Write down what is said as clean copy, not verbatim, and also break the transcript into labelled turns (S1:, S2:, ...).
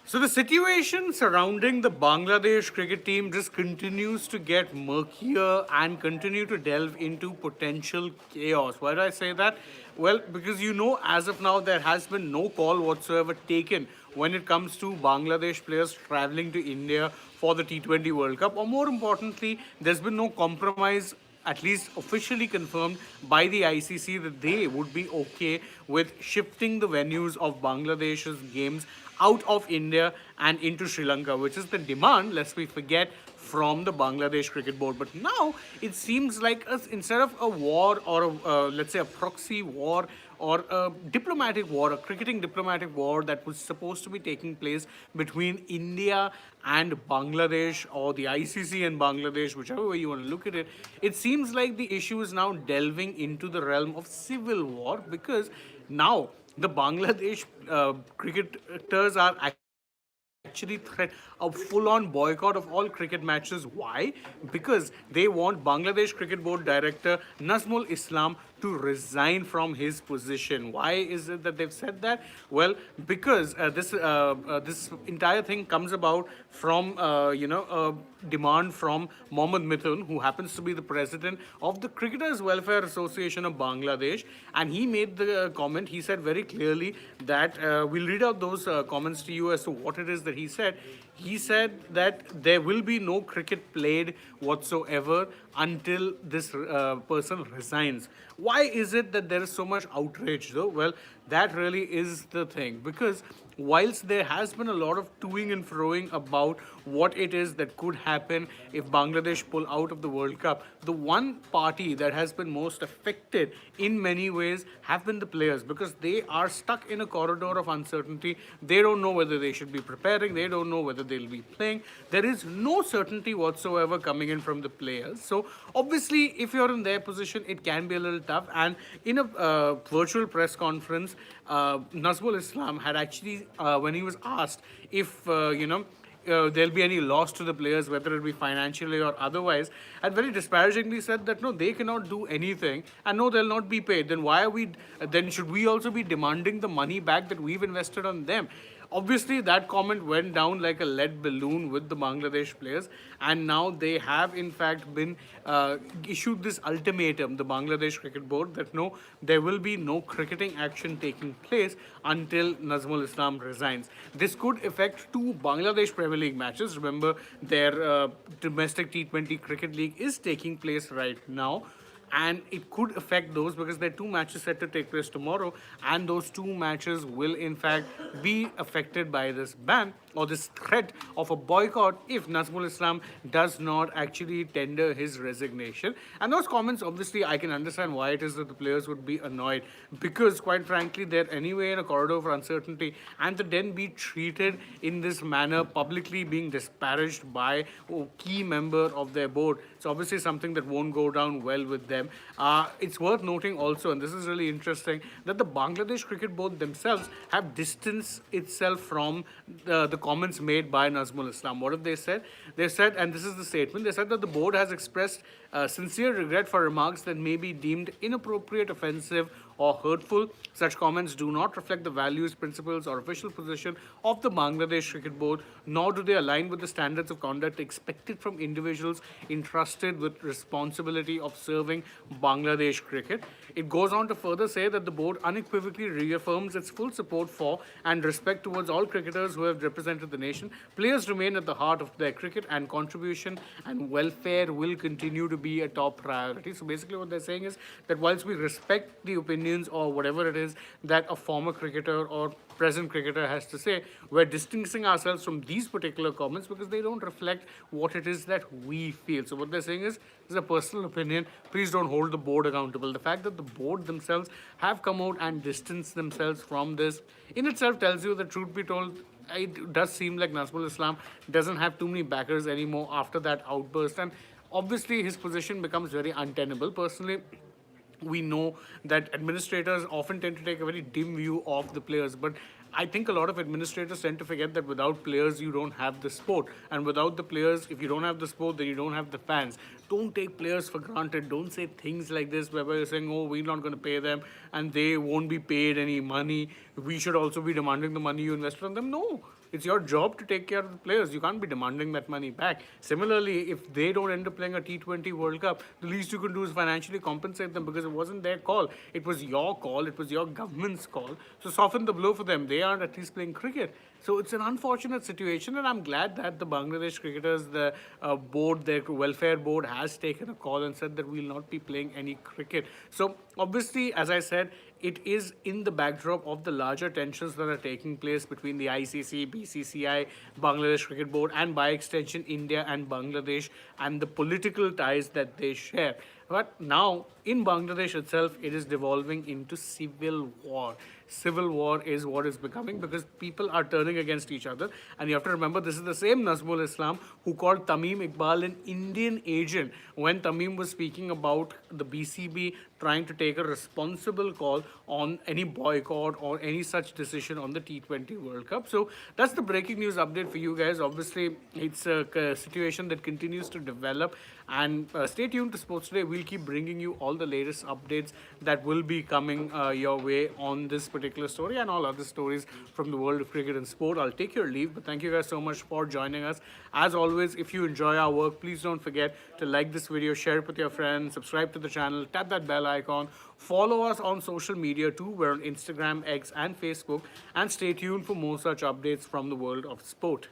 S1: So the situation surrounding the Bangladesh cricket team just continues to get murkier and continue to delve into potential chaos. Why do I say that? Well, because as of now, there has been no call whatsoever taken when it comes to Bangladesh players traveling to India for the T20 World Cup. Or more importantly, there's been no compromise, at least officially confirmed by the ICC, that they would be okay with shifting the venues of Bangladesh's games out of India and into Sri Lanka, which is the demand, lest we forget, from the Bangladesh Cricket Board. But now it seems like instead of a war or let's say a proxy war or a diplomatic war, a cricketing diplomatic war that was supposed to be taking place between India and Bangladesh, or the ICC and Bangladesh, whichever way you want to look at it, it seems like the issue is now delving into the realm of civil war, because now the Bangladesh cricketers are actually threat a full-on boycott of all cricket matches. Why? Because they want Bangladesh Cricket Board Director Nazmul Islam to resign from his position. Why is it that they've said that? Well, because this entire thing comes about from a demand from Mohammad Mithun, who happens to be the president of the Cricketers Welfare Association of Bangladesh, and he made the comment. He said very clearly that we'll read out those comments to you as to what it is that he said. He said that there will be no cricket played whatsoever until this person resigns. Why is it that there is so much outrage, though? Well, that really is the thing, because whilst there has been a lot of toing and froing about what it is that could happen if Bangladesh pull out of the World Cup, the one party that has been most affected in many ways have been the players, because they are stuck in a corridor of uncertainty. They don't know whether they should be preparing, they don't know whether they'll be playing. There is no certainty whatsoever coming in from the players. So obviously, if you're in their position, it can be a little tough. And in a virtual press conference, Nazmul Islam had actually, when he was asked if there'll be any loss to the players, whether it be financially or otherwise, and very disparagingly said that no, they cannot do anything, and no, they'll not be paid. Then why are we? Then should we also be demanding the money back that we've invested on them? Obviously, that comment went down like a lead balloon with the Bangladesh players, and now they have in fact been issued this ultimatum, the Bangladesh Cricket Board, that no, there will be no cricketing action taking place until Nazmul Islam resigns. This could affect two Bangladesh Premier League matches. Remember, their domestic T20 cricket league is taking place right now, and it could affect those because there are two matches set to take place tomorrow, and those two matches will in fact be affected by this ban or this threat of a boycott if Nazmul Islam does not actually tender his resignation. And those comments, obviously, I can understand why it is that the players would be annoyed, because quite frankly, they're anyway in a corridor of uncertainty, and to then be treated in this manner, publicly being disparaged by a key member of their board, it's obviously something that won't go down well with them. It's worth noting also, and this is really interesting, that the Bangladesh Cricket Board themselves have distanced itself from the comments made by Nazmul Islam. What have they said? They said, and this is the statement, they said that the board has expressed sincere regret for remarks that may be deemed inappropriate, offensive, or hurtful. Such comments do not reflect the values, principles, or official position of the Bangladesh Cricket Board, nor do they align with the standards of conduct expected from individuals entrusted with responsibility of serving Bangladesh cricket. It goes on to further say that the board unequivocally reaffirms its full support for and respect towards all cricketers who have represented the nation. Players remain at the heart of their cricket, and contribution and welfare will continue to be a top priority. So basically what they're saying is that whilst we respect the opinions or whatever it is that a former cricketer or present cricketer has to say, we're distancing ourselves from these particular comments because they don't reflect what it is that we feel. So what they're saying is, this is a personal opinion. Please don't hold the board accountable. The fact that the board themselves have come out and distanced themselves from this in itself tells you that, truth be told, it does seem like Nazmul Islam doesn't have too many backers anymore after that outburst, and obviously his position becomes very untenable. Personally, we know that administrators often tend to take a very dim view of the players, but I think a lot of administrators tend to forget that without players, you don't have the sport. And without the players, if you don't have the sport, then you don't have the fans. Don't take players for granted. Don't say things like this where you're saying, oh, we're not going to pay them and they won't be paid any money. we should also be demanding the money you invested on them. No, it's your job to take care of the players. You can't be demanding that money back. Similarly, if they don't end up playing a T20 World Cup, the least you can do is financially compensate them because it wasn't their call. It was your call. It was your government's call. So soften the blow for them. They aren't at least playing cricket. So it's an unfortunate situation, and I'm glad that the Bangladesh cricketers, the board, their welfare board, has taken a call and said that we'll not be playing any cricket. So obviously, as I said, it is in the backdrop of the larger tensions that are taking place between the ICC, BCCI, Bangladesh Cricket Board, and by extension India and Bangladesh, and the political ties that they share. But now, in Bangladesh itself, it is devolving into civil war. Civil war is what is becoming because people are turning against each other. And you have to remember, this is the same Nazmul Islam who called Tamim Iqbal an Indian agent when Tamim was speaking about the BCB trying to take a responsible call on any boycott or any such decision on the T20 World Cup. So that's the breaking news update for you guys. Obviously, it's a situation that continues to develop. And stay tuned to Sports Today. We'll keep bringing you all the latest updates that will be coming your way on this particular story and all other stories from the world of cricket and sport. I'll take your leave, but thank you guys so much for joining us. As always, if you enjoy our work, please don't forget to like this video, share it with your friends, subscribe to the channel, tap that bell icon, follow us on social media too. We're on Instagram, X, and Facebook, and stay tuned for more such updates from the world of sport.